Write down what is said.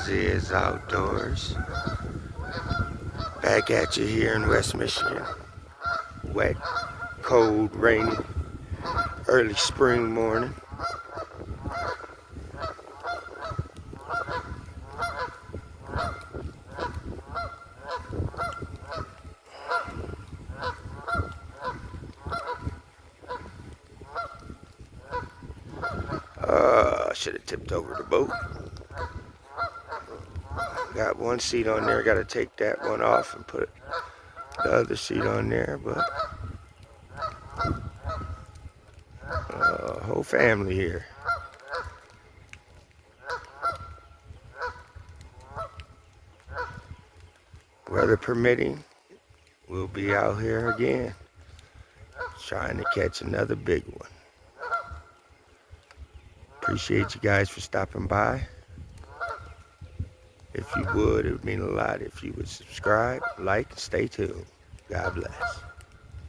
Ziz Outdoors. Back at you here in West Michigan. Wet, cold, rainy, early spring morning. Should have tipped over the boat. Got one seat on there, gotta take that one off and put the other seat on there, but whole family here. Weather permitting, we'll be out here again, trying to catch another big one. Appreciate you guys for stopping by. If you would, it would mean a lot if you would subscribe, like, and stay tuned. God bless.